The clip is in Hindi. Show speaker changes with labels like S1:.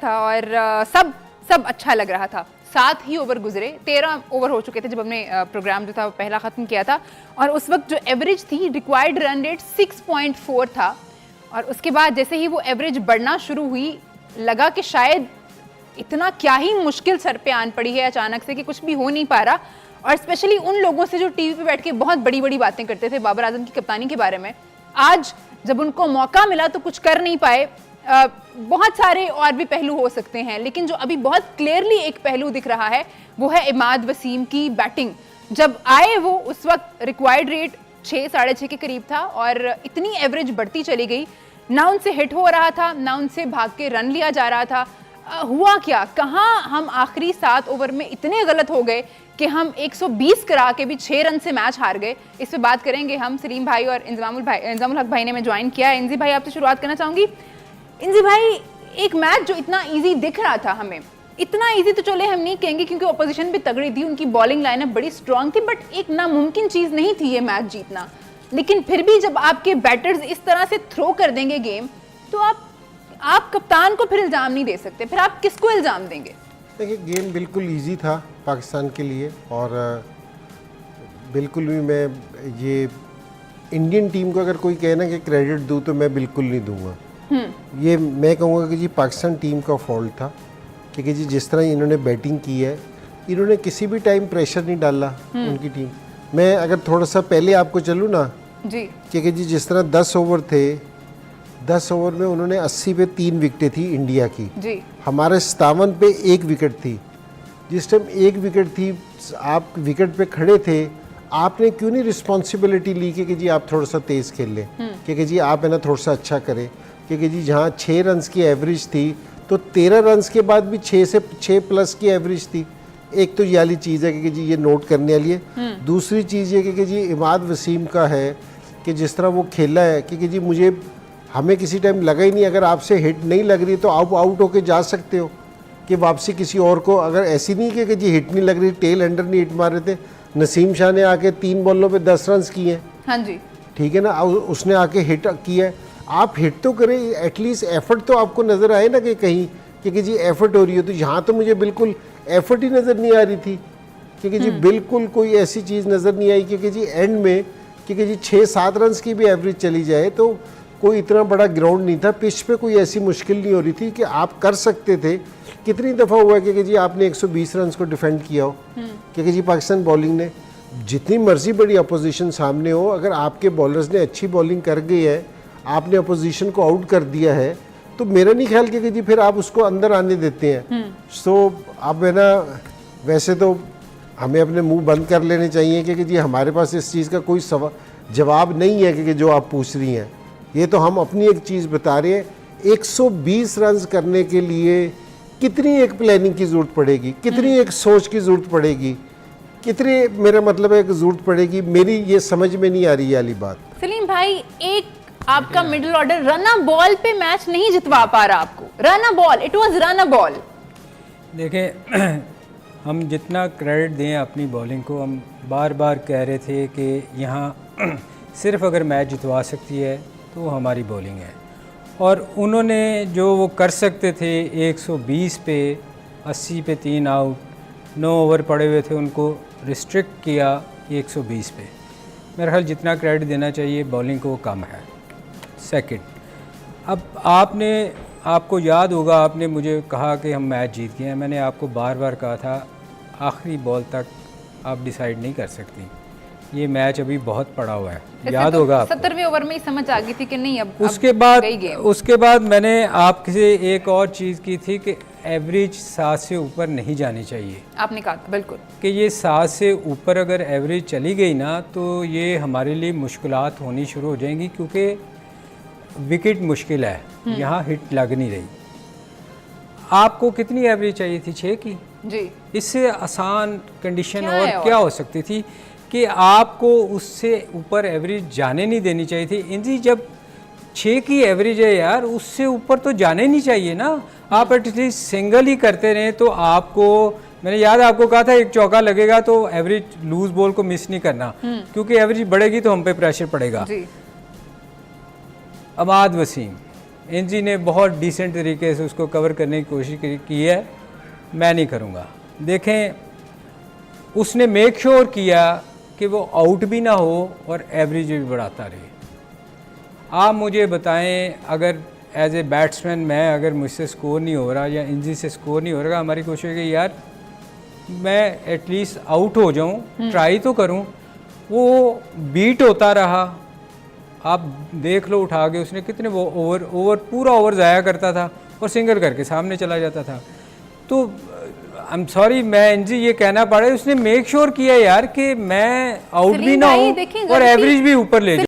S1: था और सब अच्छा लग रहा था। 7 ही ओवर गुजरे, 13 ओवर हो चुके थे जब हमने प्रोग्राम जो था वो पहला ख़त्म किया था, और उस वक्त जो एवरेज थी, रिक्वायर्ड रन रेट 6.4 था। और उसके बाद जैसे ही वो एवरेज बढ़ना शुरू हुई, लगा कि शायद इतना क्या ही मुश्किल सर पे आन पड़ी है अचानक से कि कुछ भी हो नहीं पा रहा। और स्पेशली उन लोगों से जो टीवी पे बैठ के बहुत बड़ी बड़ी बातें करते थे बाबर आजम की कप्तानी के बारे में, आज जब उनको मौका मिला तो कुछ कर नहीं पाए। बहुत सारे और भी पहलू हो सकते हैं, लेकिन जो अभी बहुत क्लियरली एक पहलू दिख रहा है वो है इमाद वसीम की बैटिंग। जब आए वो, उस वक्त रिक्वायर्ड रेट 6 साढ़े 6 के करीब था और इतनी एवरेज बढ़ती चली गई, ना उनसे हिट हो रहा था, ना उनसे भाग के रन लिया जा रहा था। हुआ क्या, कहाँ हम आखिरी 7 ओवर में इतने गलत हो गए कि हम 120 करा के भी 6 रन से मैच हार गए। इस पे बात करेंगे हम। सलीम भाई और इंजामुल हक भाई ने मैं ज्वाइन किया है। इंजी भाई, आपसे शुरुआत करना चाहूंगी। इंजी भाई, एक मैच जो इतना इजी दिख रहा था हमें, इतना इजी तो चले हम नहीं कहेंगे क्योंकि ऑपोजिशन भी तगड़ी थी, उनकी बॉलिंग लाइनअप बड़ी स्ट्रांग थी, बट एक नामुमकिन चीज नहीं थी ये मैच जीतना। लेकिन फिर भी जब आपके बैटर्स इस तरह से थ्रो कर देंगे गेम, तो आप कप्तान को फिर इल्जाम नहीं दे सकते, फिर आप किसको इल्जाम देंगे?
S2: देखिए, गेम बिल्कुल इजी था पाकिस्तान के लिए, और बिल्कुल भी मैं ये इंडियन टीम को अगर कोई कहे ना कि क्रेडिट दूँ तो मैं बिल्कुल नहीं दूंगा। ये मैं कहूँगा कि जी पाकिस्तान टीम का फॉल्ट था, क्योंकि जी जिस तरह इन्होंने बैटिंग की है, इन्होंने किसी भी टाइम प्रेशर नहीं डाला उनकी टीम। मैं अगर थोड़ा सा पहले आपको चलूँ ना जी, क्योंकि जी जिस तरह 10 ओवर थे, 10 ओवर में उन्होंने 80 पे 3 विकेटें थी इंडिया की जी। हमारे 57 पे 1 विकेट थी। जिस टाइम 1 विकेट थी, आप विकेट पे खड़े थे, आपने क्यों नहीं रिस्पॉन्सिबिलिटी ली कि जी आप थोड़ा सा तेज़ खेल लें, क्योंकि जी आप है ना थोड़ा सा अच्छा करें, क्योंकि जी जहाँ 6 रन्स की एवरेज थी तो 13 रन्स के बाद भी 6 प्लस की एवरेज थी। एक तो ये वाली चीज़ है कि जी ये नोट करने वाली है। दूसरी चीज़ ये कि जी इमाद वसीम का है कि जिस तरह वो खेला है, क्योंकि जी हमें किसी टाइम लगा ही नहीं, अगर आपसे हिट नहीं लग रही तो आप आउट होके जा सकते हो कि वापसी किसी और को, अगर ऐसी नहीं कि जी हिट नहीं लग रही, टेल एंडर नहीं हिट मार रहे थे। नसीम शाह ने आके 3 बॉलों पे 10 रन किए हैं, हाँ जी, ठीक है ना, उसने आके हिट किया है। आप हिट तो करें, एटलीस्ट एफर्ट तो आपको नज़र आए ना कि कहीं, क्योंकि जी एफर्ट हो रही हो। तो यहाँ तो मुझे बिल्कुल एफर्ट ही नज़र नहीं आ रही थी, क्योंकि जी बिल्कुल कोई ऐसी चीज़ नज़र नहीं आई, क्योंकि जी एंड में, क्योंकि जी 6-7 रन की भी एवरेज चली जाए तो कोई इतना बड़ा ग्राउंड नहीं था, पिच पे कोई ऐसी मुश्किल नहीं हो रही थी कि आप कर सकते थे। कितनी दफ़ा हुआ है कि जी आपने 120 रन को डिफेंड किया हो, क्योंकि जी पाकिस्तान बॉलिंग ने, जितनी मर्जी बड़ी अपोजिशन सामने हो, अगर आपके बॉलर्स ने अच्छी बॉलिंग कर गई है, आपने अपोजिशन को आउट कर दिया है, तो मेरा नहीं ख्याल कि जी फिर आप उसको अंदर आने देते हैं। सो अब है ना, वैसे तो हमें अपने मुंह बंद कर लेने चाहिए कि जी हमारे पास इस चीज़ का कोई जवाब नहीं है कि जो आप पूछ रही हैं। ये तो हम अपनी एक चीज़ बता रहे हैं। 120 रन करने के लिए कितनी एक प्लानिंग की ज़रूरत पड़ेगी, कितनी एक सोच की ज़रूरत पड़ेगी, कितनी, मेरा मतलब है कि ज़रूरत पड़ेगी, मेरी ये समझ में नहीं आ रही वाली बात।
S1: सलीम भाई, एक आपका मिडिल ऑर्डर रन बॉल पे मैच नहीं जितवा पा रहा आपको। Run ball, it was run ball.
S3: देखें, हम जितना क्रेडिट दें अपनी बॉलिंग को, हम बार बार कह रहे थे कि यहाँ सिर्फ अगर मैच जितवा सकती है तो हमारी बॉलिंग है, और उन्होंने जो वो कर सकते थे 120 पे 80 पे 3 आउट, 9 ओवर पड़े हुए थे, उनको रिस्ट्रिक्ट किया 120 पे। मेरा ख्याल जितना क्रेडिट देना चाहिए बॉलिंग को वो कम है। सेकंड, अब आपको याद होगा, आपने मुझे कहा कि हम मैच जीत गए हैं। मैंने आपको बार बार कहा था आखिरी बॉल तक आप डिसाइड नहीं कर सकती, ये मैच अभी बहुत पड़ा हुआ है, याद होगा आपको।
S1: 70वें ओवर में ही समझ आ गई थी कि नहीं, अब
S3: उसके बाद मैंने आपसे एक और चीज़ की थी कि एवरेज 7 से ऊपर नहीं जानी चाहिए।
S1: आपने कहा बिल्कुल
S3: कि ये 7 से ऊपर अगर एवरेज चली गई ना, तो ये हमारे लिए मुश्किलात होनी शुरू हो जाएंगी, क्योंकि विकेट मुश्किल है, यहाँ हिट लग नहीं रही। आपको कितनी एवरेज चाहिए थी? 6 की जी। इससे आसान कंडीशन और क्या हो सकती थी कि आपको उससे ऊपर एवरेज जाने नहीं देनी चाहिए थी। इंजी, जब 6 की एवरेज है यार, उससे ऊपर तो जाने नहीं चाहिए ना। आप एटलीस्ट सिंगल ही करते रहे तो आपको, मैंने याद आपको कहा था एक चौका लगेगा तो एवरेज लूज बॉल को मिस नहीं करना, क्योंकि एवरेज बढ़ेगी तो हम पे प्रेशर पड़ेगा। जी। इमाद वसीम एनजी ने बहुत डिसेंट तरीके से उसको कवर करने की कोशिश की है, मैं नहीं करूँगा। देखें, उसने मेक श्योर किया कि वो आउट भी ना हो और एवरेज भी बढ़ाता रहे। आप मुझे बताएं, अगर एज ए बैट्समैन मैं, अगर मुझसे स्कोर नहीं हो रहा या एनजी से स्कोर नहीं हो रहा, हमारी कोशिश है कि यार मैं एटलीस्ट आउट हो जाऊं, ट्राई तो करूं। वो बीट होता रहा, आप देख लो उठा के उसने कितने वो ओवर पूरा ओवर ज़ाया करता था और सिंगल करके सामने चला जाता था। तो आई एम सॉरी, मैं एनजी ये कहना पड़ा, उसने मेक श्योर किया यार कि मैं आउट भी ना
S1: सलीम भाई,
S3: हूँ
S1: देखिए
S3: और
S1: गलती-
S3: एवरेज भी ऊपर ले जाऊं।